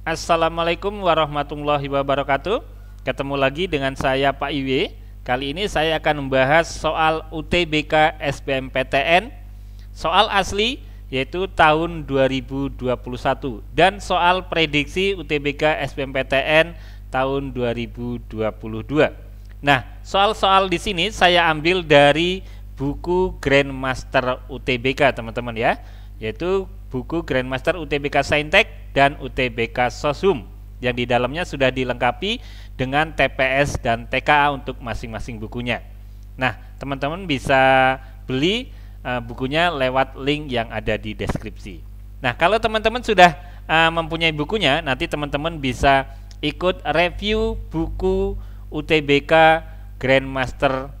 Assalamualaikum warahmatullahi wabarakatuh. Ketemu lagi dengan saya Pak Iwe. Kali ini saya akan membahas soal UTBK SBMPTN, soal asli yaitu tahun 2021 dan soal prediksi UTBK SBMPTN tahun 2022. Nah, soal-soal di sini saya ambil dari buku Grandmaster UTBK, teman-teman ya, yaitu buku Grandmaster UTBK Saintek dan UTBK Sosum yang di dalamnya sudah dilengkapi dengan TPS dan TKA untuk masing-masing bukunya. Nah, teman-teman bisa beli bukunya lewat link yang ada di deskripsi. Nah, kalau teman-teman sudah mempunyai bukunya, nanti teman-teman bisa ikut review buku UTBK Grandmaster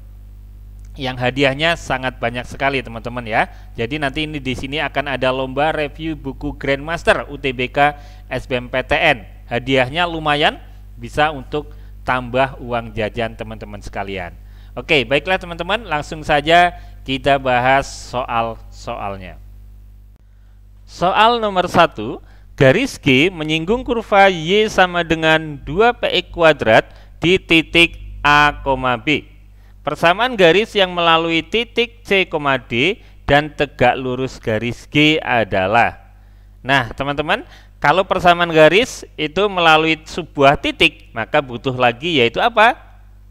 yang hadiahnya sangat banyak sekali, teman-teman ya. Jadi nanti ini di sini akan ada lomba review buku Grandmaster UTBK SBMPTN. Hadiahnya lumayan, bisa untuk tambah uang jajan teman-teman sekalian. Oke, baiklah teman-teman, langsung saja kita bahas soal-soalnya. Soal nomor 1, garis G menyinggung kurva Y sama dengan 2px kuadrat di titik A, B. Persamaan garis yang melalui titik C, D dan tegak lurus garis G adalah. Nah, teman-teman, kalau persamaan garis itu melalui sebuah titik, maka butuh lagi yaitu apa?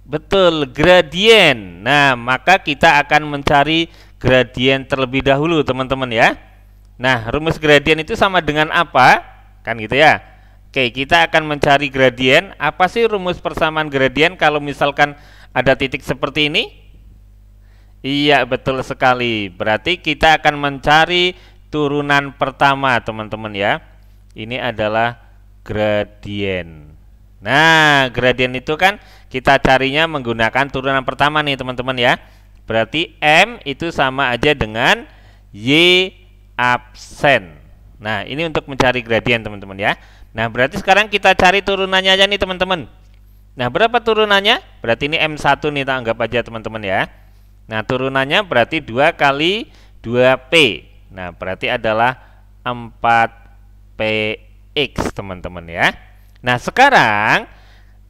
Betul, gradien. Nah, maka kita akan mencari gradien terlebih dahulu, teman-teman ya. Nah, rumus gradien itu sama dengan apa? Kan gitu ya. Oke, kita akan mencari gradien. Apa sih rumus persamaan gradien kalau misalkan ada titik seperti ini? Iya, betul sekali. Berarti kita akan mencari turunan pertama, teman-teman ya. Ini adalah gradien. Nah, gradien itu kan kita carinya menggunakan turunan pertama nih, teman-teman ya. Berarti M itu sama aja dengan Y absen. Nah, ini untuk mencari gradien, teman-teman ya. Nah, berarti sekarang kita cari turunannya aja nih, teman-teman. Nah, berapa turunannya? Berarti ini M1 nih, kita anggap aja teman-teman ya. Nah, turunannya berarti 2 kali 2P. Nah, berarti adalah 4PX, teman-teman ya. Nah, sekarang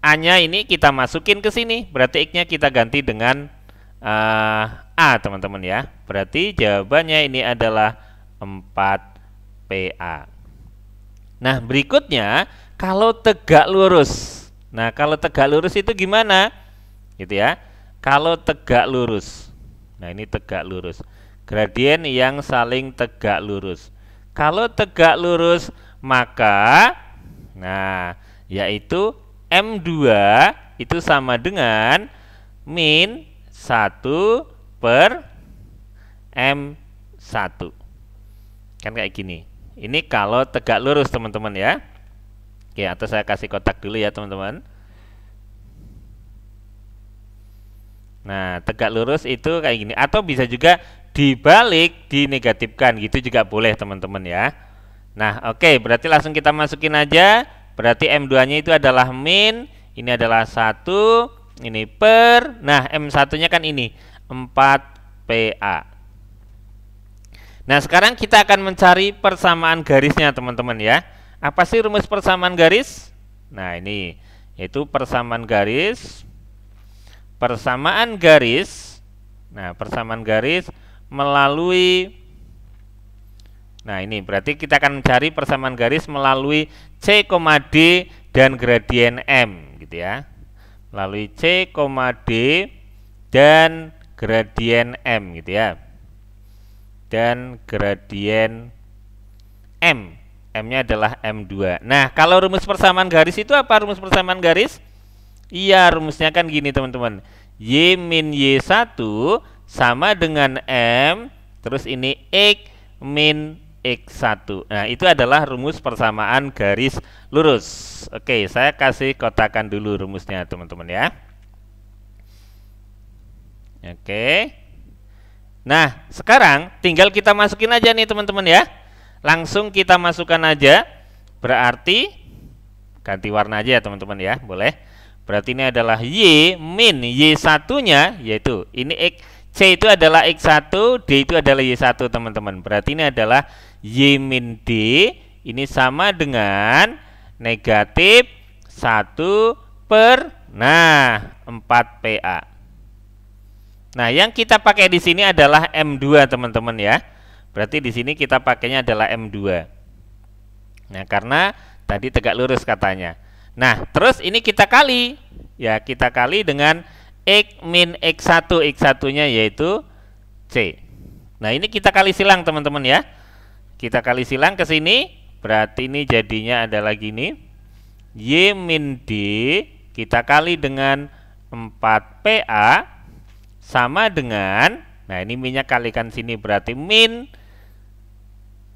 A-nya ini kita masukin ke sini. Berarti X-nya kita ganti dengan A, teman-teman ya. Berarti jawabannya ini adalah 4PA. Nah, berikutnya kalau tegak lurus. Nah, kalau tegak lurus itu gimana? Gitu ya. Kalau tegak lurus. Nah, ini tegak lurus. Gradien yang saling tegak lurus. Kalau tegak lurus maka yaitu M2 itu sama dengan min 1 per M1. Kan kayak gini. Ini kalau tegak lurus, teman-teman ya. Oke, atau saya kasih kotak dulu ya, teman-teman. Nah, tegak lurus itu kayak gini. Atau bisa juga dibalik, dinegatifkan. Gitu juga boleh, teman-teman ya. Nah, oke, berarti langsung kita masukin aja. Berarti M2-nya itu adalah min. Ini adalah 1. Ini per. Nah, M1-nya kan ini 4PA. Nah, sekarang kita akan mencari persamaan garisnya, teman-teman ya. Apa sih rumus persamaan garis? Nah, ini yaitu persamaan garis. Persamaan garis. Nah, persamaan garis melalui. Nah, ini berarti kita akan mencari persamaan garis melalui C, D dan gradien M, gitu ya. Melalui C, D dan gradien M, gitu ya. Dan gradien M. M-nya adalah M2. Nah, kalau rumus persamaan garis itu apa rumus persamaan garis? Iya, rumusnya kan gini, teman-teman. Y min Y1 sama dengan M, terus ini X min X1. Nah, itu adalah rumus persamaan garis lurus. Oke, saya kasih kotakan dulu rumusnya, teman-teman ya. Oke. Nah, sekarang tinggal kita masukin aja nih, teman-teman ya. Langsung kita masukkan aja. Berarti ganti warna aja ya, teman-teman ya, boleh. Berarti ini adalah Y min Y1-nya, yaitu ini X, C itu adalah X1, D itu adalah Y1, teman-teman. Berarti ini adalah Y min D, ini sama dengan negatif 1/4 PA. Nah, yang kita pakai di sini adalah M2 teman-teman ya. Berarti di sini kita pakainya adalah M2. Nah, karena tadi tegak lurus katanya. Nah, terus ini kita kali. Ya, kita kali dengan X min X1. X1-nya yaitu C. Nah, ini kita kali silang teman-teman ya. Kita kali silang ke sini. Berarti ini jadinya adalah gini. Y min D kita kali dengan 4PA sama dengan, nah ini minyak kalikan sini berarti min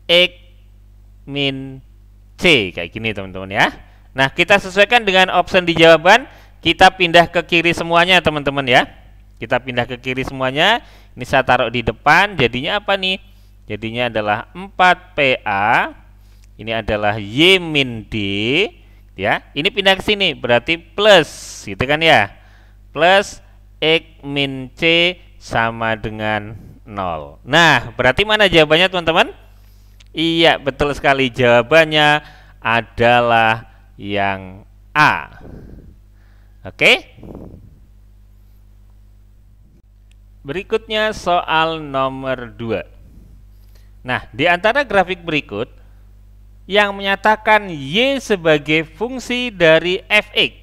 X min C, kayak gini teman-teman ya. Nah, kita sesuaikan dengan option di jawaban, kita pindah ke kiri semuanya teman-teman ya. Kita pindah ke kiri semuanya. Ini saya taruh di depan, jadinya apa nih? Jadinya adalah 4PA. Ini adalah Y min D ya. Ini pindah ke sini berarti plus gitu kan ya. Plus X min C sama dengan 0. Nah, berarti mana jawabannya teman-teman? Iya, betul sekali. Jawabannya adalah yang A. Oke. Berikutnya soal nomor 2. Nah, di antara grafik berikut yang menyatakan Y sebagai fungsi dari Fx.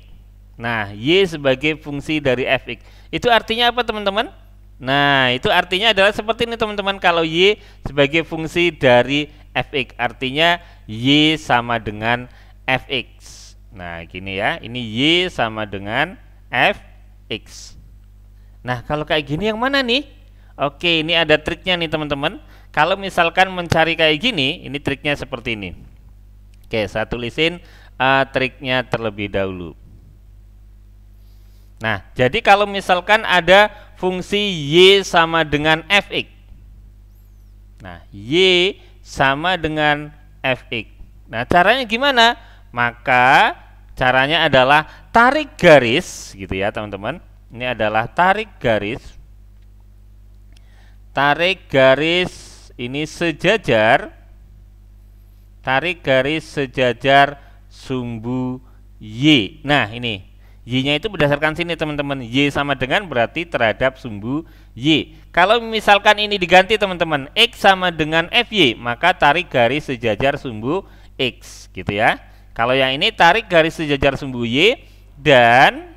Nah, Y sebagai fungsi dari Fx. Itu artinya apa teman-teman? Nah, itu artinya adalah seperti ini teman-teman. Kalau Y sebagai fungsi dari Fx, artinya Y sama dengan Fx. Nah, gini ya. Ini Y sama dengan Fx. Nah, kalau kayak gini yang mana nih? Oke, ini ada triknya nih teman-teman. Kalau misalkan mencari kayak gini, ini triknya seperti ini. Oke, saya tulisin triknya terlebih dahulu. Nah, jadi kalau misalkan ada fungsi Y sama dengan Fx. Nah, Y sama dengan Fx. Nah, caranya gimana? Maka caranya adalah tarik garis gitu ya teman-teman. Ini adalah tarik garis. Tarik garis ini sejajar. Tarik garis sejajar sumbu Y. Nah, ini Y-nya itu berdasarkan sini teman-teman. Y sama dengan berarti terhadap sumbu Y. Kalau misalkan ini diganti teman-teman, X sama dengan FY, maka tarik garis sejajar sumbu X gitu ya. Kalau yang ini tarik garis sejajar sumbu Y dan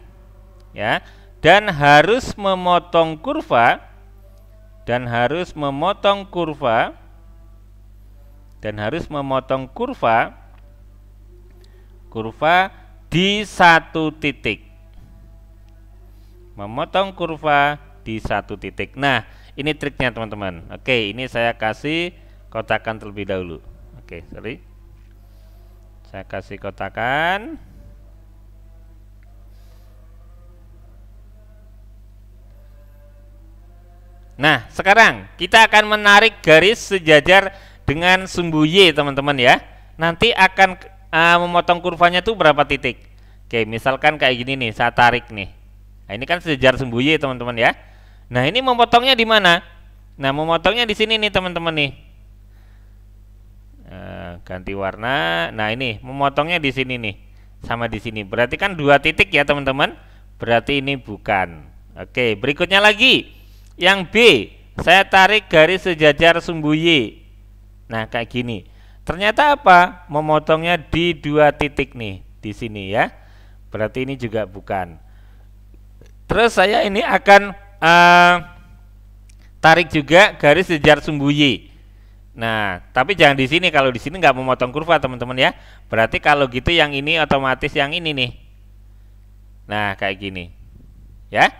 ya, dan harus memotong kurva kurva di satu titik. Memotong kurva di satu titik. Nah, ini triknya teman-teman. Oke, ini saya kasih kotakan terlebih dahulu. Oke, sorry. Saya kasih kotakan. Nah, sekarang kita akan menarik garis sejajar dengan sumbu Y teman-teman ya. Nanti akan memotong kurvanya tuh berapa titik. Oke, misalkan kayak gini nih, saya tarik nih. Nah, ini kan sejajar sumbu Y teman-teman ya. Nah, ini memotongnya di mana? Nah, memotongnya di sini nih teman-teman nih. Ganti warna. Nah, ini memotongnya di sini nih, sama di sini. Berarti kan 2 titik ya teman-teman. Berarti ini bukan. Oke, berikutnya lagi. Yang B, saya tarik garis sejajar sumbu Y. Nah, kayak gini. Ternyata apa? Memotongnya di 2 titik nih, di sini ya. Berarti ini juga bukan. Terus saya ini akan tarik juga garis sejajar sumbu Y. Nah, tapi jangan di sini. Kalau di sini nggak memotong kurva teman-teman ya. Berarti kalau gitu yang ini otomatis yang ini nih. Nah, kayak gini. Ya.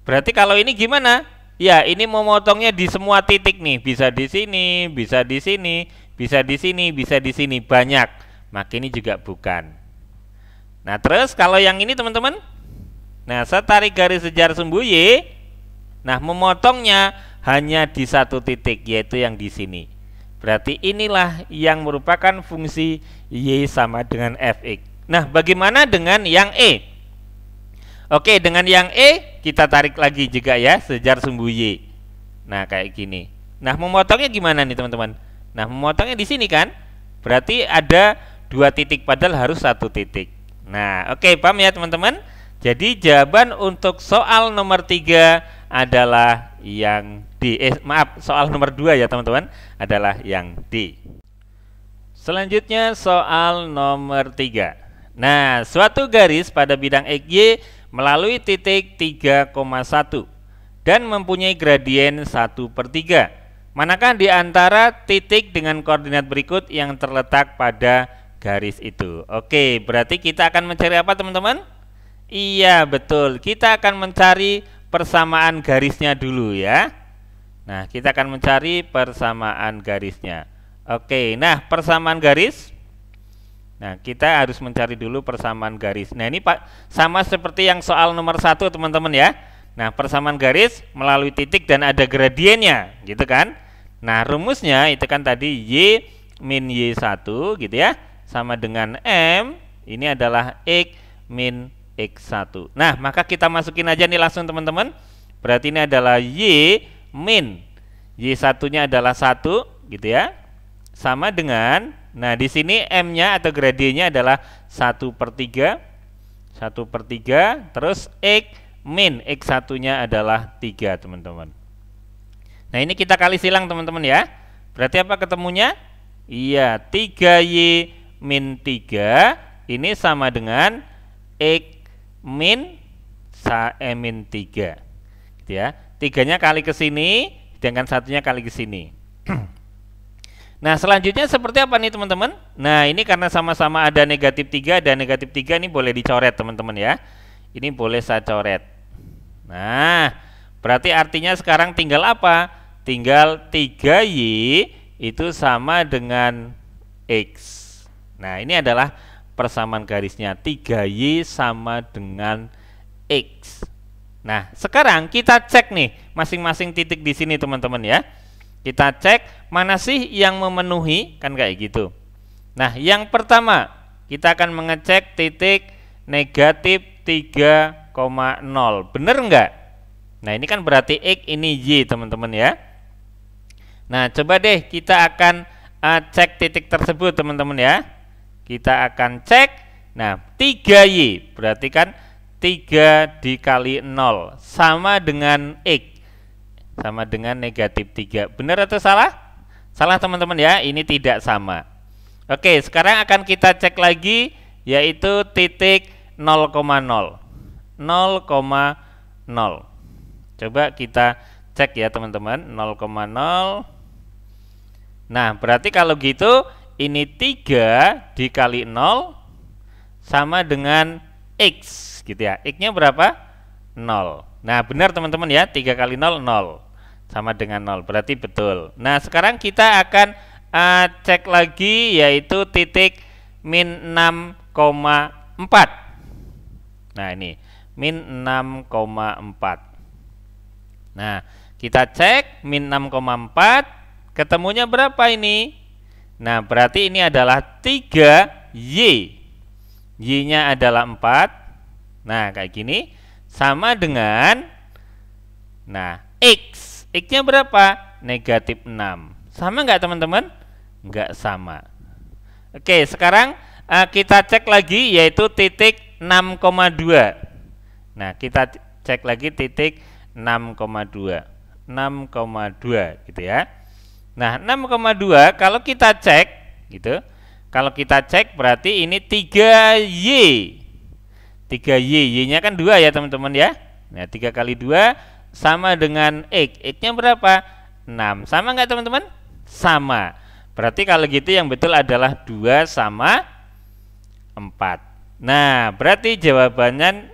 Berarti kalau ini gimana? Ya, ini memotongnya di semua titik nih. Bisa di sini, bisa di sini, bisa di sini, bisa di sini, banyak. Maka ini juga bukan. Nah, terus kalau yang ini teman-teman. Nah, saya tarik garis sejajar sumbu Y. Nah, memotongnya hanya di 1 titik, yaitu yang di sini. Berarti inilah yang merupakan fungsi Y sama dengan Fx. Nah, bagaimana dengan yang E? Oke, dengan yang E kita tarik lagi juga ya, sejajar sumbu Y. Nah, kayak gini. Nah, memotongnya gimana nih teman-teman? Nah, memotongnya di sini kan? Berarti ada 2 titik padahal harus 1 titik. Nah, oke, paham ya teman-teman? Jadi jawaban untuk soal nomor 3 adalah yang D. Soal nomor 2 ya teman-teman, adalah yang D. Selanjutnya soal nomor 3. Nah, suatu garis pada bidang XY melalui titik 3,1 dan mempunyai gradien 1/3. Manakah di antara titik dengan koordinat berikut yang terletak pada garis itu? Oke, berarti kita akan mencari apa teman-teman? Iya, betul. Kita akan mencari persamaan garisnya dulu ya. Nah, kita akan mencari persamaan garisnya. Oke, nah persamaan garis. Nah, kita harus mencari dulu persamaan garis. Nah, ini Pak sama seperti yang soal nomor 1 teman-teman ya. Nah, persamaan garis melalui titik dan ada gradiennya, gitu kan? Nah, rumusnya itu kan tadi Y min Y1 gitu ya, sama dengan M, ini adalah X min X1. Nah, maka kita masukin aja nih langsung teman-teman. Berarti ini adalah Y min Y1-nya adalah 1 gitu ya. Sama dengan, nah di sini M-nya atau gradiennya adalah 1/3. 1/3, terus X min X1-nya adalah 3 teman-teman. Nah, ini kita kali silang teman-teman ya. Berarti apa ketemunya? Iya, 3Y min 3 ini sama dengan X min 3 gitu ya. 3-nya kali ke sini, sedangkan 1-nya kali ke sini. Nah, selanjutnya seperti apa nih teman-teman? Nah, ini karena sama-sama ada negatif 3 dan negatif 3 ini boleh dicoret teman-teman ya. Ini boleh saya coret. Nah, berarti artinya sekarang tinggal apa? Tinggal 3Y itu sama dengan X. Nah, ini adalah persamaan garisnya. 3Y sama dengan X. Nah, sekarang kita cek nih masing-masing titik di sini teman-teman ya. Kita cek mana sih yang memenuhi, kan kayak gitu. Nah, yang pertama kita akan mengecek titik negatif 3,0. Bener enggak? Nah, ini kan berarti X, ini Y teman-teman ya. Nah, coba deh kita akan cek titik tersebut teman-teman ya. Kita akan cek. Nah, 3Y berarti kan 3 dikali 0 sama dengan X, sama dengan negatif 3. Benar atau salah? Salah teman-teman ya, ini tidak sama. Oke, sekarang akan kita cek lagi, yaitu titik 0,0. 0,0. Coba kita cek ya teman-teman, 0,0. Nah, berarti kalau gitu ini 3 dikali 0 sama dengan X gitu ya. X-nya berapa? 0. Nah, benar teman-teman ya, 3 kali 0, 0 sama dengan 0, berarti betul. Nah, sekarang kita akan cek lagi, yaitu titik min 6,4. Nah, ini min 6,4. Nah, kita cek min 6,4, ketemunya berapa ini? Nah, berarti ini adalah 3Y. Y-nya adalah 4. Nah, kayak gini. Sama dengan, nah, X. X-nya berapa? Negatif 6. Sama nggak teman-teman? Nggak sama. Oke, sekarang kita cek lagi, yaitu titik 6,2. Nah, kita cek lagi titik 6,2. 6,2 gitu ya. Nah, 6,2 kalau kita cek gitu. Kalau kita cek berarti ini 3Y. 3Y, Y-nya kan 2 ya teman-teman ya. Nah, 3 kali 2 sama dengan X. X-nya berapa? 6. Sama nggak teman-teman? Sama. Berarti kalau gitu yang betul adalah 2 sama 4. Nah, berarti jawaban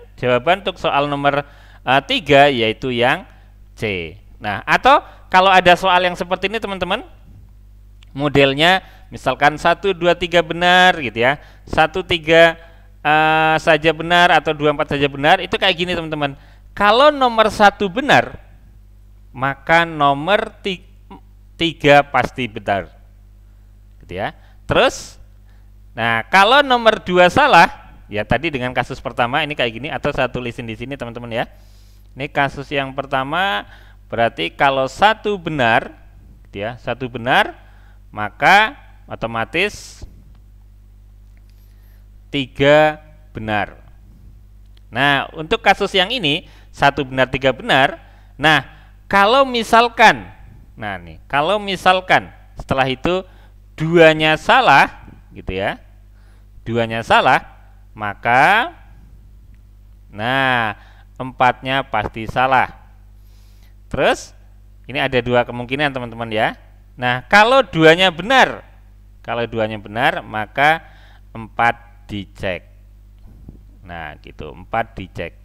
untuk soal nomor 3 yaitu yang C. Nah, atau kalau ada soal yang seperti ini teman-teman, modelnya misalkan 1, 2, 3 benar gitu ya, 1, 3 saja benar atau 2, 4 saja benar, itu kayak gini teman-teman. Kalau nomor 1 benar, maka nomor 3 pasti benar gitu ya. Terus, nah kalau nomor 2 salah, ya tadi dengan kasus pertama ini kayak gini, atau saya tulisin di sini teman-teman ya. Ini kasus yang pertama, berarti kalau 1 benar gitu ya, 1 benar, maka otomatis 3 benar. Nah, untuk kasus yang ini 1 benar 3 benar. Nah, kalau misalkan setelah itu duanya salah gitu ya. Duanya salah, maka empatnya pasti salah. Terus ini ada 2 kemungkinan teman-teman ya. Nah, kalau duanya benar, maka 4 dicek. Nah, gitu, 4 dicek.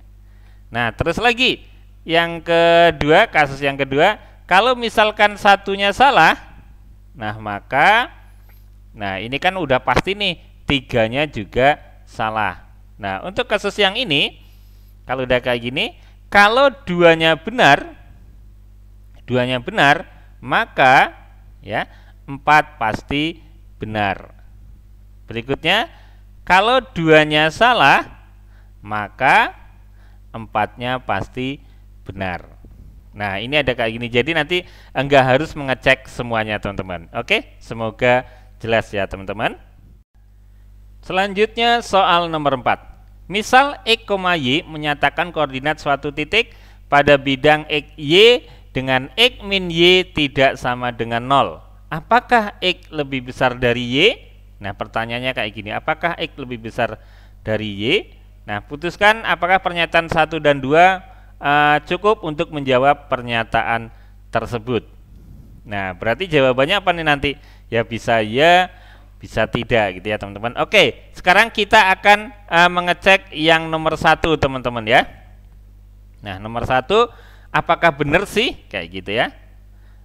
Nah, terus lagi yang kedua, kasus yang kedua, kalau misalkan satunya salah, maka ini kan udah pasti nih 3-nya juga salah. Nah, untuk kasus yang ini, kalau udah kayak gini, kalau duanya benar, maka ya 4 pasti benar. Berikutnya, kalau duanya salah, maka 4-nya pasti benar. Nah, ini ada kayak gini. Jadi nanti enggak harus mengecek semuanya, teman-teman. Oke, semoga jelas ya, teman-teman. Selanjutnya soal nomor 4. Misal X, Y menyatakan koordinat suatu titik pada bidang X, Y dengan X min Y tidak sama dengan 0. Apakah X lebih besar dari Y? Nah, pertanyaannya kayak gini. Apakah X lebih besar dari Y? Nah, putuskan apakah pernyataan 1 dan 2 cukup untuk menjawab pernyataan tersebut. Nah, berarti jawabannya apa nih nanti? Ya, bisa tidak gitu ya, teman-teman. Oke, sekarang kita akan mengecek yang nomor 1, teman-teman ya. Nah, nomor 1, apakah benar sih? Kayak gitu ya.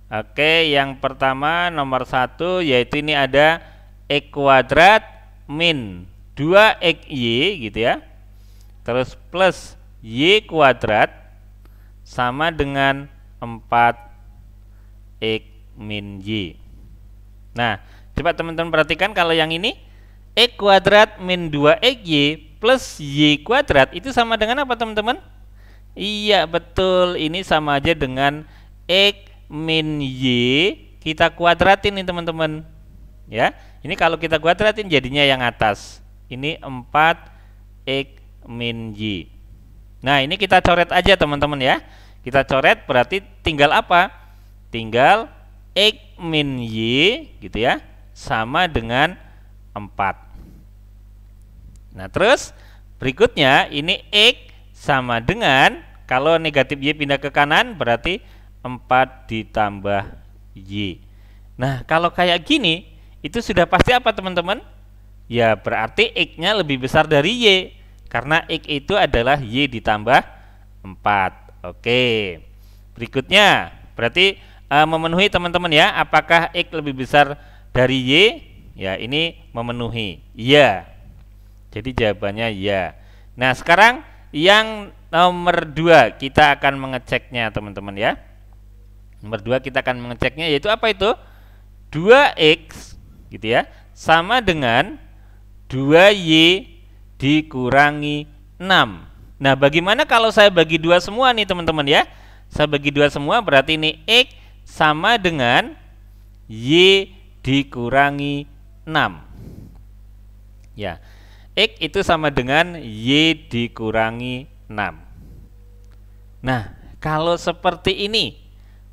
Oke, yang pertama nomor 1 yaitu ini ada X kuadrat min 2XY gitu ya. Terus plus Y kuadrat sama dengan 4X min Y. Nah, coba teman-teman perhatikan kalau yang ini X kuadrat min 2XY plus Y kuadrat itu sama dengan apa, teman-teman? Iya, betul. Ini sama aja dengan X min Y kita kuadratin nih, teman-teman. Ya, ini kalau kita kuadratin jadinya yang atas. Ini 4X min Y. Nah, ini kita coret aja, teman-teman ya. Kita coret berarti tinggal apa? Tinggal X min Y gitu ya, sama dengan 4. Nah, terus berikutnya ini X sama dengan, kalau negatif Y pindah ke kanan berarti 4 ditambah Y. Nah, kalau kayak gini itu sudah pasti apa, teman-teman? Ya, berarti X-nya lebih besar dari Y, karena X itu adalah Y ditambah 4. Oke, berikutnya berarti memenuhi, teman-teman ya. Apakah X lebih besar dari Y? Ya, ini memenuhi. Ya, jadi jawabannya ya. Nah, sekarang yang nomor 2 kita akan mengeceknya, teman-teman ya. Nomor 2 kita akan mengeceknya, yaitu apa itu? 2X gitu ya, sama dengan 2Y dikurangi 6. Nah, bagaimana kalau saya bagi 2 semua nih, teman-teman ya? Saya bagi 2 semua berarti ini X sama dengan Y dikurangi 6. Ya, X itu sama dengan Y dikurangi 6. Nah, kalau seperti ini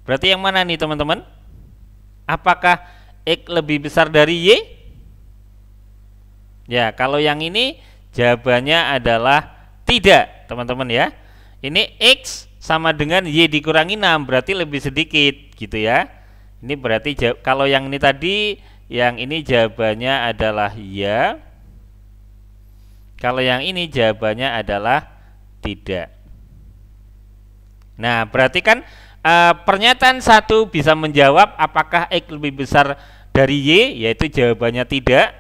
berarti yang mana nih, teman-teman? Apakah X lebih besar dari Y? Ya, kalau yang ini jawabannya adalah tidak, teman-teman ya. Ini X sama dengan Y dikurangi 6, berarti lebih sedikit gitu ya. Ini berarti kalau yang ini tadi, yang ini jawabannya adalah ya. Kalau yang ini jawabannya adalah tidak. Nah, berarti kan pernyataan 1 bisa menjawab apakah X lebih besar dari Y, yaitu jawabannya tidak.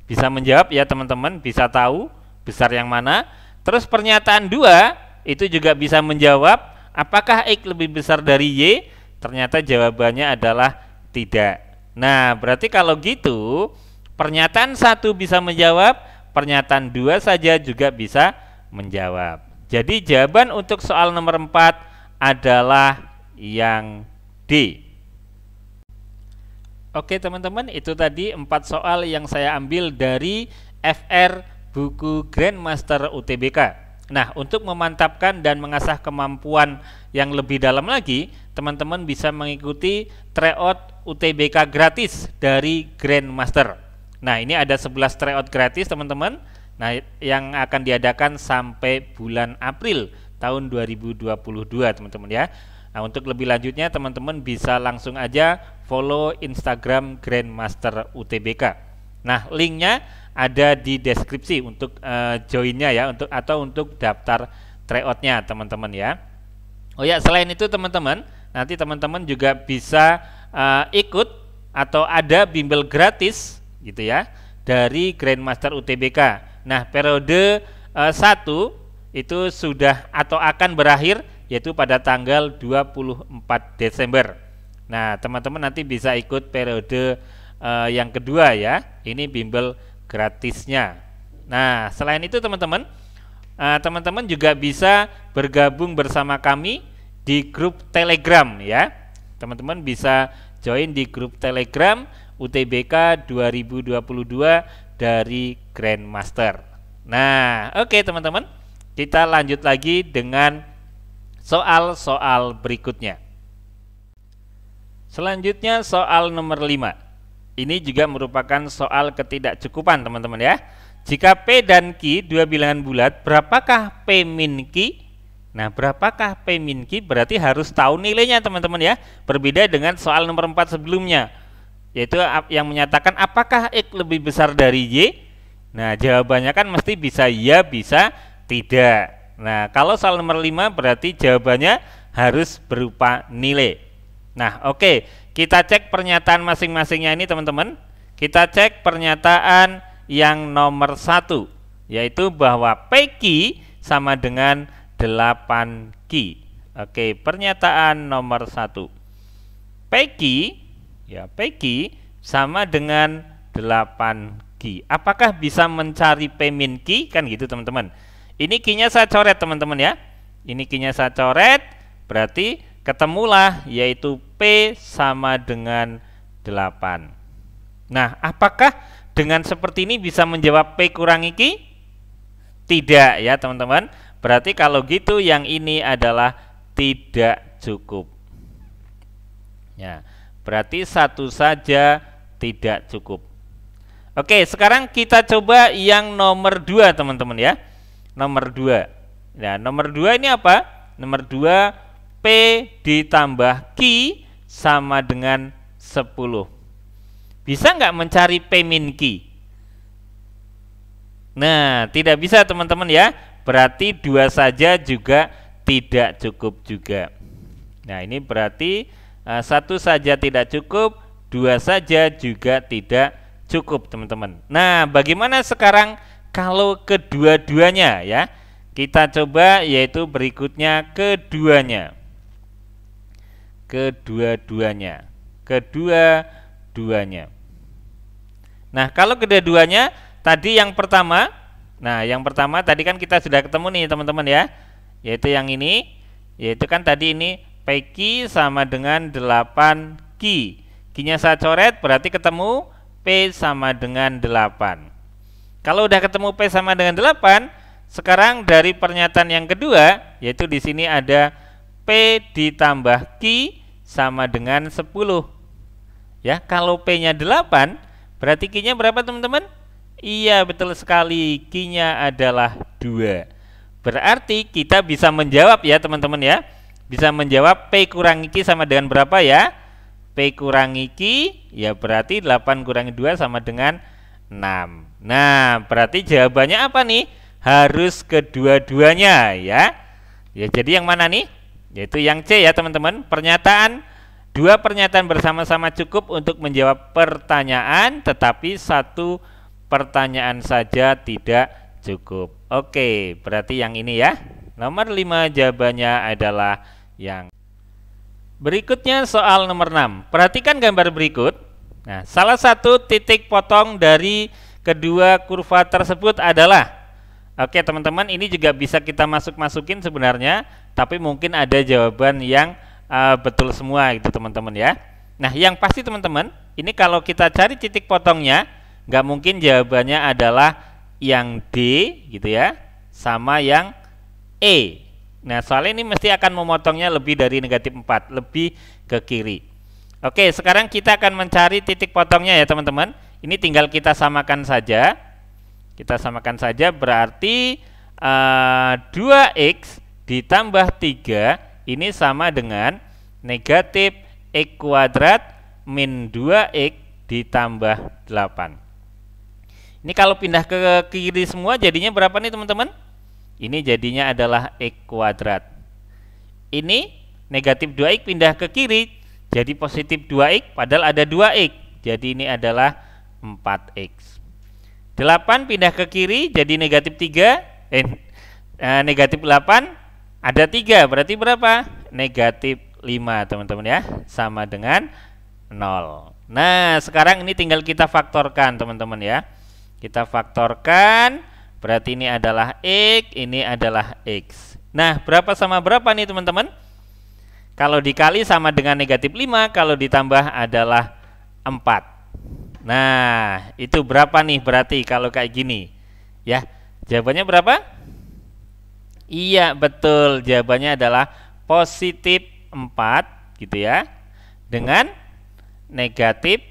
Bisa menjawab ya, teman-teman, bisa tahu besar yang mana. Terus pernyataan 2 itu juga bisa menjawab apakah X lebih besar dari Y, ternyata jawabannya adalah tidak. Nah, berarti kalau gitu pernyataan 1 bisa menjawab, pernyataan 2 saja juga bisa menjawab. Jadi jawaban untuk soal nomor 4 adalah yang D. Oke, teman-teman, itu tadi 4 soal yang saya ambil dari FR buku Grandmaster UTBK. Nah, untuk memantapkan dan mengasah kemampuan yang lebih dalam lagi, teman-teman bisa mengikuti tryout UTBK gratis dari Grandmaster. Nah, ini ada 11 tryout gratis, teman-teman. Nah, yang akan diadakan sampai bulan April tahun 2022, teman-teman ya. Nah, untuk lebih lanjutnya teman-teman bisa langsung aja follow Instagram Grandmaster UTBK. Nah, linknya ada di deskripsi untuk joinnya ya, untuk daftar tryoutnya teman-teman ya. Oh ya, selain itu teman-teman, nanti teman-teman juga bisa ikut atau ada bimbel gratis gitu ya dari Grandmaster UTBK. Nah, periode 1 itu sudah atau akan berakhir yaitu pada tanggal 24 Desember. Nah, teman-teman nanti bisa ikut periode yang kedua ya. Ini bimbel gratisnya. Nah, selain itu teman-teman, teman-teman juga bisa bergabung bersama kami di grup Telegram ya. Teman-teman bisa join di grup Telegram UTBK 2022 dari Grandmaster. Nah, oke teman-teman, kita lanjut lagi dengan soal-soal berikutnya. Selanjutnya soal nomor 5. Ini juga merupakan soal ketidakcukupan teman-teman ya. Jika P dan Q dua bilangan bulat, berapakah P min Q? Nah, berapakah P min Q berarti harus tahu nilainya teman-teman ya. Berbeda dengan soal nomor 4 sebelumnya, yaitu yang menyatakan apakah X lebih besar dari Y. Nah, jawabannya kan mesti bisa ya, bisa tidak. Nah, kalau soal nomor 5 berarti jawabannya harus berupa nilai. Nah, oke, kita cek pernyataan masing-masingnya ini teman-teman. Kita cek pernyataan yang nomor 1, yaitu bahwa PQ sama dengan 8Q. Oke, pernyataan nomor 1. PQ ya, PQ sama dengan 8Q. Apakah bisa mencari P min Q? Kan gitu teman-teman. Ini Q-nya saya coret teman-teman ya. Ini Q-nya saya coret, berarti ketemulah yaitu P sama dengan 8. Nah, apakah dengan seperti ini bisa menjawab P kurangi Q? Tidak ya teman-teman. Berarti kalau gitu yang ini adalah tidak cukup. Ya, berarti satu saja tidak cukup. Oke, sekarang kita coba yang nomor 2 teman-teman ya. Nomor 2. Nah, nomor 2 ini apa? Nomor 2, P ditambah Q sama dengan 10. Bisa nggak mencari P min Q? Nah, tidak bisa teman-teman ya. Berarti 2 saja juga tidak cukup juga. Nah, ini berarti 1 saja tidak cukup, 2 saja juga tidak cukup teman-teman. Nah, bagaimana sekarang kalau kedua-duanya ya? Kita coba yaitu berikutnya keduanya. Kedua-duanya. Nah, kalau kedua-duanya tadi yang pertama, nah yang pertama tadi kan kita sudah ketemu nih teman-teman ya, yaitu yang ini, yaitu kan tadi ini PQ sama dengan 8Q. Q-nya saya coret berarti ketemu P sama dengan 8. Kalau udah ketemu P sama dengan 8, sekarang dari pernyataan yang kedua, yaitu di sini ada P ditambah Q sama dengan 10. Ya, kalau P-nya 8, berarti Q-nya berapa teman-teman? Iya, betul sekali. Q-nya adalah 2. Berarti kita bisa menjawab ya teman-teman ya. Bisa menjawab P kurangi Q sama dengan berapa ya? P kurangi Q ya berarti 8 kurangi 2 sama dengan 6. Nah, berarti jawabannya apa nih? Harus kedua-duanya ya. Ya, jadi yang mana nih? Yaitu yang C ya teman-teman. Dua pernyataan bersama-sama cukup untuk menjawab pertanyaan, tetapi satu pertanyaan saja tidak cukup. Oke, berarti yang ini ya. Nomor 5 jawabannya adalah yang. Berikutnya soal nomor 6. Perhatikan gambar berikut. Nah, salah satu titik potong dari kedua kurva tersebut adalah. Oke teman-teman, ini juga bisa kita masukin sebenarnya, tapi mungkin ada jawaban yang betul semua gitu teman-teman ya. Nah, yang pasti teman-teman, ini kalau kita cari titik potongnya, nggak mungkin jawabannya adalah yang D gitu ya, sama yang E. Nah, soalnya ini mesti akan memotongnya lebih dari negatif 4, lebih ke kiri. Oke, sekarang kita akan mencari titik potongnya ya teman-teman. Ini tinggal kita samakan saja. Kita samakan saja, berarti 2x ditambah 3 ini sama dengan negatif x kuadrat min 2x ditambah 8. Ini kalau pindah ke kiri semua jadinya berapa nih teman-teman? Ini jadinya adalah x kuadrat. Ini negatif 2x pindah ke kiri jadi positif 2x, padahal ada 2x. Jadi ini adalah 4x. 8 pindah ke kiri jadi negatif 3. Negatif 8 ada 3, berarti berapa? Negatif 5 teman-teman ya, sama dengan 0. Nah, sekarang ini tinggal kita faktorkan teman-teman ya. Kita faktorkan, berarti ini adalah x, ini adalah x. Nah, berapa sama berapa nih teman-teman? Kalau dikali sama dengan negatif 5, kalau ditambah adalah 4. Nah, itu berapa nih berarti kalau kayak gini? Ya, jawabannya berapa? Iya, betul. Jawabannya adalah positif 4 gitu ya. Dengan negatif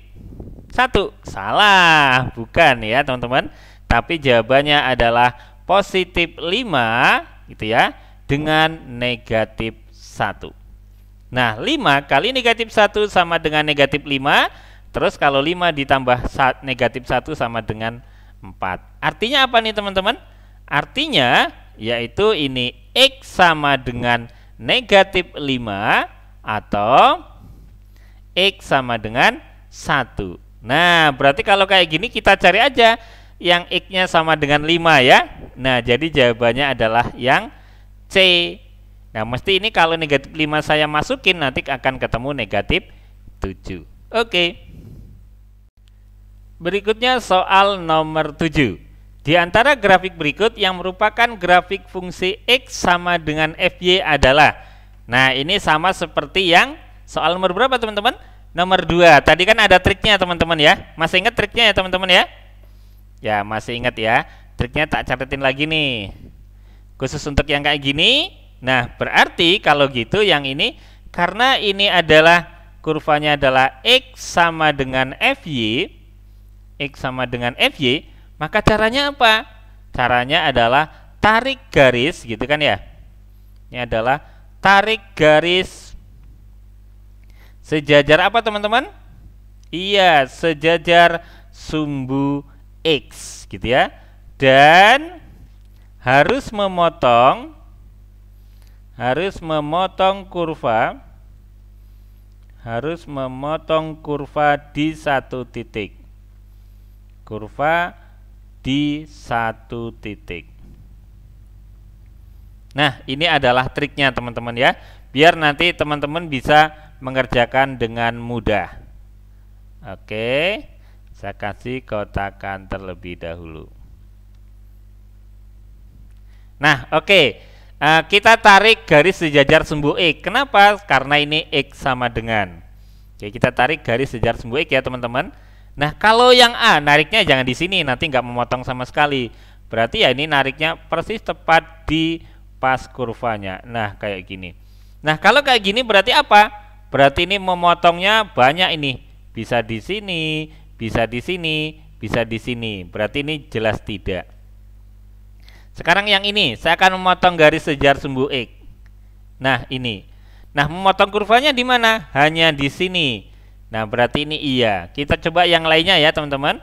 1. Salah, bukan ya teman-teman. Tapi jawabannya adalah positif 5 gitu ya, dengan negatif 1. Nah, 5 kali negatif 1 sama dengan negatif 5. Terus kalau 5 ditambah negatif 1 sama dengan 4. Artinya apa nih teman-teman? Artinya yaitu ini x sama dengan negatif 5 atau x sama dengan 1. Nah, berarti kalau kayak gini kita cari aja yang x-nya sama dengan 5 ya. Nah, jadi jawabannya adalah yang C. Nah, mesti ini kalau negatif 5 saya masukin nanti akan ketemu negatif 7. Oke. Berikutnya soal nomor 7. Di antara grafik berikut yang merupakan grafik fungsi x sama dengan fy adalah. Nah, ini sama seperti yang soal nomor berapa teman-teman? Nomor 2. Tadi kan ada triknya teman-teman ya. Masih ingat triknya ya teman-teman ya? Ya, masih ingat ya. Triknya tak catetin lagi nih. Khusus untuk yang kayak gini. Nah, berarti kalau gitu yang ini, karena ini adalah kurvanya adalah x sama dengan fy, x sama dengan fy, maka caranya apa? Caranya adalah tarik garis gitu kan ya. Ini adalah tarik garis sejajar apa teman-teman? Iya, sejajar sumbu x gitu ya. Dan harus memotong kurva di satu titik. Kurva di satu titik. Nah, ini adalah triknya teman-teman ya. Biar nanti teman-teman bisa mengerjakan dengan mudah. Oke, saya kasih kotakan terlebih dahulu. Nah, oke. Kita tarik garis sejajar sumbu x. Kenapa? Karena ini x sama dengan. Oke, kita tarik garis sejajar sumbu x ya teman-teman. Nah, kalau yang A nariknya jangan di sini, nanti nggak memotong sama sekali. Berarti ya ini nariknya persis tepat di pas kurvanya. Nah, kayak gini. Nah, kalau kayak gini berarti apa? Berarti ini memotongnya banyak ini. Bisa di sini, bisa di sini, bisa di sini. Berarti ini jelas tidak. Sekarang yang ini, saya akan memotong garis sejajar sumbu x. Nah, ini. Nah, memotong kurvanya di mana? Hanya di sini. Nah, berarti ini iya. Kita coba yang lainnya ya, teman-teman.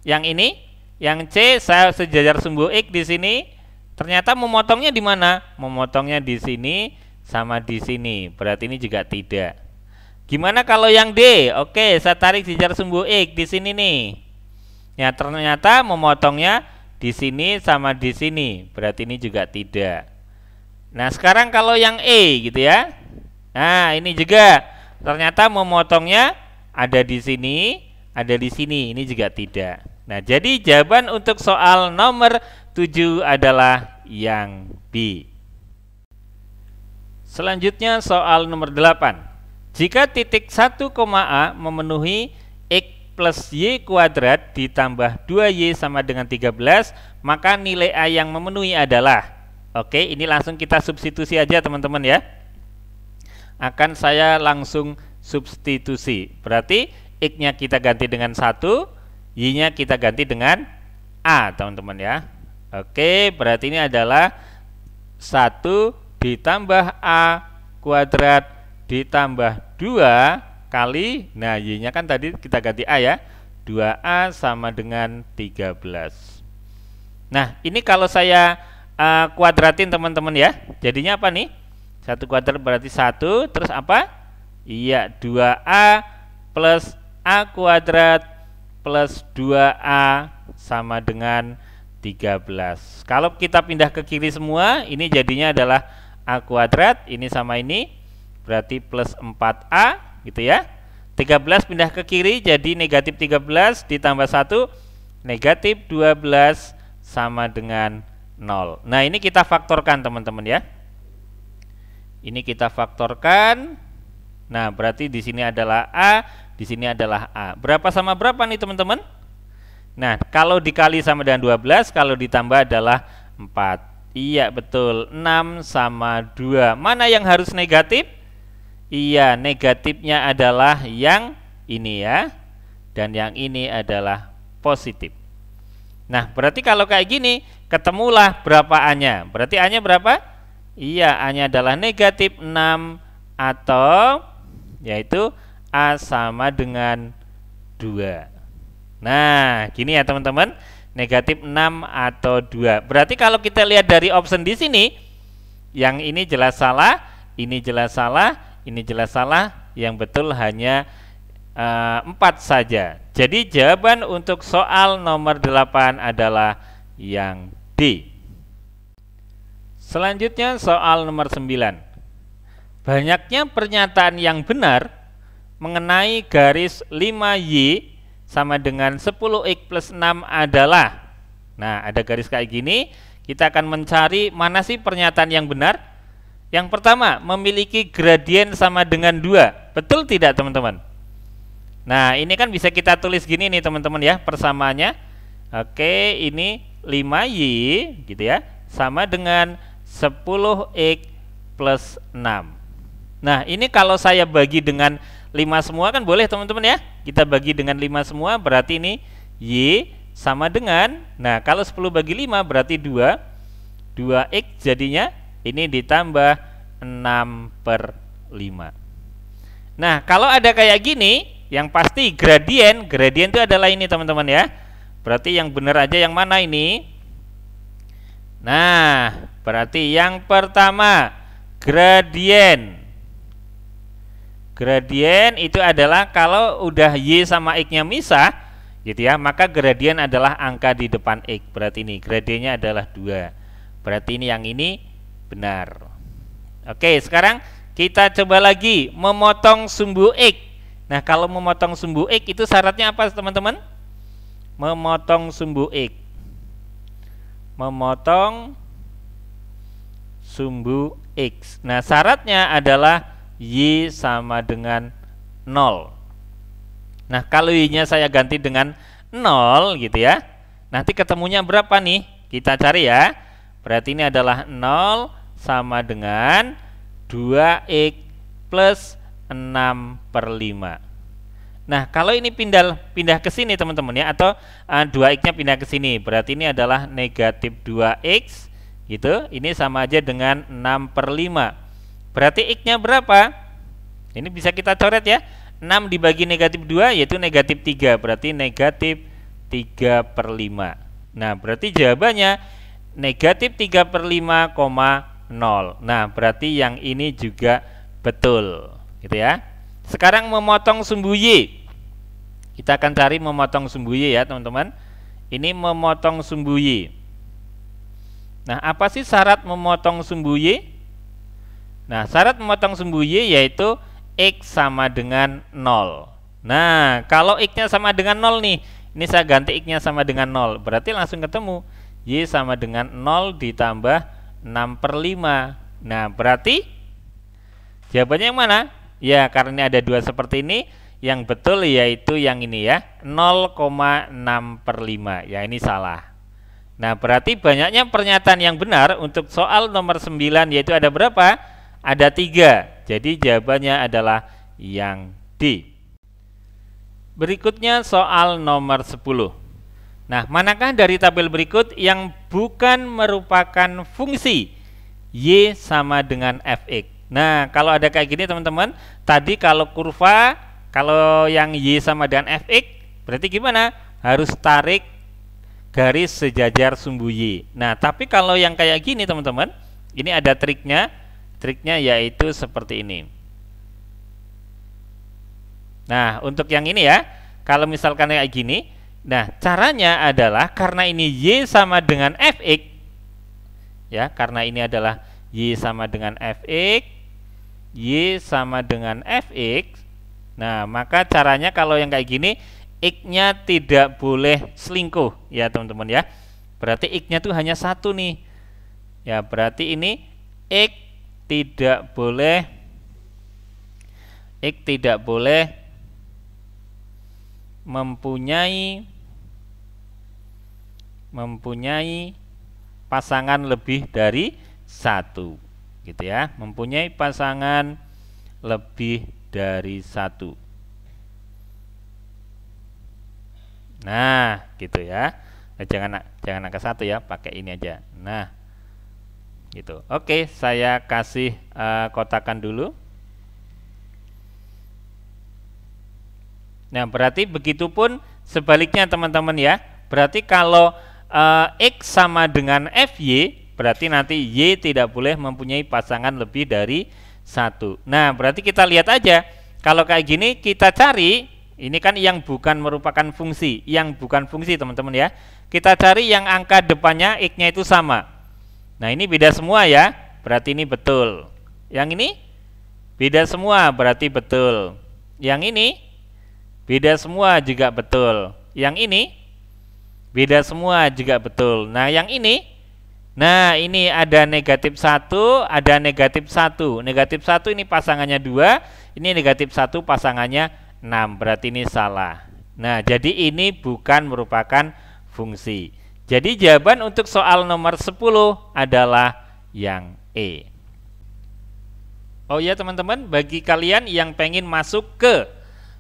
Yang ini, yang C, saya sejajar sumbu x di sini. Ternyata memotongnya di mana? Memotongnya di sini sama di sini. Berarti ini juga tidak. Gimana kalau yang D? Oke, saya tarik sejajar sumbu x di sini nih. Ya, ternyata memotongnya di sini sama di sini. Berarti ini juga tidak. Nah, sekarang kalau yang E gitu ya. Nah, ini juga ternyata memotongnya ada di sini, ada di sini. Ini juga tidak. Nah, jadi jawaban untuk soal nomor 7 adalah yang B. Selanjutnya soal nomor 8. Jika titik 1, A memenuhi x plus Y kuadrat ditambah 2Y sama dengan 13, maka nilai A yang memenuhi adalah, oke, ini langsung kita substitusi aja teman-teman ya. Akan saya langsung substitusi. Berarti X-nya kita ganti dengan 1, Y-nya kita ganti dengan A, teman-teman ya. Oke, berarti ini adalah 1 ditambah A kuadrat ditambah 2 kali, nah Y-nya kan tadi kita ganti A ya, 2A sama dengan 13. Nah, ini kalau saya kuadratin teman-teman ya, jadinya apa nih? 1 kuadrat berarti 1, terus apa? Iya, 2A plus A kuadrat plus 2A sama dengan 13. Kalau kita pindah ke kiri semua, ini jadinya adalah A kuadrat, ini sama ini, berarti plus 4A, gitu ya. 13 pindah ke kiri jadi negatif 13 ditambah 1, negatif 12 sama dengan 0. Nah, ini kita faktorkan teman-teman ya. Ini kita faktorkan. Nah, berarti di sini adalah A, di sini adalah A. Berapa sama berapa nih teman-teman? Nah, kalau dikali sama dengan 12, kalau ditambah adalah 4. Iya, betul. 6 sama 2. Mana yang harus negatif? Iya, negatifnya adalah yang ini ya. Dan yang ini adalah positif. Nah, berarti kalau kayak gini, ketemulah berapa A-nya. Berarti A-nya berapa? Iya, A-nya adalah negatif 6 atau yaitu A sama dengan 2. Nah, gini ya teman-teman. Negatif 6 atau 2. Berarti kalau kita lihat dari option di sini, yang ini jelas salah, ini jelas salah, ini jelas salah, yang betul hanya 4 saja. Jadi jawaban untuk soal nomor 8 adalah yang D. Selanjutnya soal nomor 9. Banyaknya pernyataan yang benar mengenai garis 5Y sama dengan 10X plus 6 adalah. Nah, ada garis kayak gini, kita akan mencari mana sih pernyataan yang benar. Yang pertama, memiliki gradien sama dengan 2. Betul tidak teman-teman? Nah, ini kan bisa kita tulis gini nih teman-teman ya, persamaannya. Oke, ini 5Y gitu ya, sama dengan 10X plus 6. Nah, ini kalau saya bagi dengan 5 semua kan boleh teman-teman ya. Kita bagi dengan 5 semua, berarti ini Y sama dengan, nah kalau 10 bagi 5 berarti 2. 2X jadinya ini ditambah 6/5. Nah, kalau ada kayak gini, yang pasti gradien itu adalah ini teman-teman ya. Berarti yang benar aja yang mana ini? Nah, berarti yang pertama gradien. Gradien itu adalah kalau udah Y sama X-nya misah, gitu ya, maka gradien adalah angka di depan X. Berarti ini gradiennya adalah 2. Berarti ini yang ini benar. Oke, sekarang kita coba lagi memotong sumbu X. Nah, kalau memotong sumbu X itu syaratnya apa teman-teman? Memotong sumbu X. Memotong sumbu X. Nah, syaratnya adalah Y sama dengan 0. Nah, kalau Y-nya saya ganti dengan 0 gitu ya. Nanti ketemunya berapa nih? Kita cari ya. Berarti ini adalah 0 sama dengan 2X plus 6/5. Nah, kalau ini pindah ke sini teman-teman ya, atau 2X-nya pindah ke sini, berarti ini adalah negatif 2X gitu. Ini sama aja dengan 6/5. Berarti X-nya berapa? Ini bisa kita coret ya. 6 dibagi negatif 2 yaitu negatif 3. Berarti negatif 3/5. Nah, berarti jawabannya negatif 3/5,0. Nah, berarti yang ini juga betul, gitu ya. Sekarang memotong sumbu Y. Kita akan cari memotong sumbu Y ya, teman-teman. Ini memotong sumbu Y. Nah, apa sih syarat memotong sumbu Y? Nah, syarat memotong sumbu Y yaitu X sama dengan 0. Nah, kalau X-nya sama dengan 0 nih, ini saya ganti X-nya sama dengan 0. Berarti langsung ketemu Y sama dengan 0 ditambah 6/5. Nah, berarti jawabannya yang mana? Ya, karena ini ada 2 seperti ini, Yang betul yaitu yang ini ya, 0,6/5. Ya, ini salah. Nah, berarti banyaknya pernyataan yang benar untuk soal nomor 9 yaitu ada berapa? Ada 3. Jadi jawabannya adalah yang D. Berikutnya soal nomor 10. Nah, manakah dari tabel berikut yang bukan merupakan fungsi Y sama dengan Fx? Nah, kalau ada kayak gini teman-teman, tadi kalau kurva, kalau yang Y sama dengan Fx, berarti gimana? Harus tarik garis sejajar sumbu Y. Nah, tapi kalau yang kayak gini teman-teman, ini ada triknya. Triknya yaitu seperti ini. Nah, untuk yang ini ya, kalau misalkan kayak gini, nah caranya adalah karena ini Y sama dengan Fx, ya, karena ini adalah Y sama dengan Fx, Y sama dengan Fx. Nah, maka caranya kalau yang kayak gini, X-nya tidak boleh selingkuh, ya teman-teman ya. Berarti X-nya tuh hanya satu nih. Ya, berarti ini X tidak boleh mempunyai pasangan lebih dari satu, gitu ya. Mempunyai pasangan lebih dari satu. Nah, gitu ya. Jangan angka 1 ya, pakai ini aja. Nah, gitu. Oke, saya kasih kotakan dulu. Nah, berarti begitupun sebaliknya teman-teman ya. Berarti kalau X sama dengan Fy, berarti nanti Y tidak boleh mempunyai pasangan lebih dari satu. Nah, berarti kita lihat aja. Kalau kayak gini kita cari, ini kan yang bukan merupakan fungsi, teman-teman ya. Kita cari yang angka depannya X-nya itu sama. Nah, ini beda semua ya, berarti ini betul. Yang ini beda semua, berarti betul. Yang ini beda semua juga betul. Yang ini beda semua juga betul. Nah, yang ini, nah ini ada negatif 1, ada negatif 1. Negatif 1 ini pasangannya 2, ini negatif 1 pasangannya 6. Berarti ini salah. Nah, jadi ini bukan merupakan fungsi. Jadi jawaban untuk soal nomor 10 adalah yang E. Oh ya teman-teman, bagi kalian yang pengen masuk ke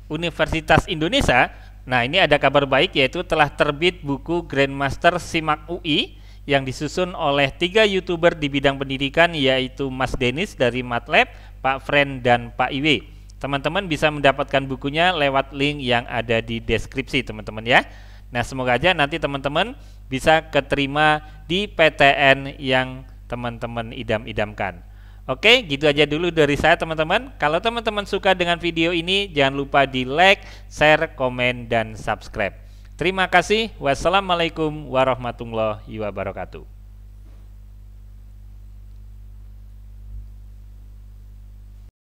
Universitas Indonesia, nah ini ada kabar baik, yaitu telah terbit buku Grandmaster SIMAK UI yang disusun oleh 3 YouTuber di bidang pendidikan, yaitu Mas Denis dari MATLAB, Pak Fren, dan Pak Iwe. Teman-teman bisa mendapatkan bukunya lewat link yang ada di deskripsi teman-teman ya. Nah, semoga aja nanti teman-teman bisa keterima di PTN yang teman-teman idam-idamkan. Oke, gitu aja dulu dari saya teman-teman. Kalau teman-teman suka dengan video ini, jangan lupa di like, share, komen, dan subscribe. Terima kasih. Wassalamualaikum warahmatullahi wabarakatuh.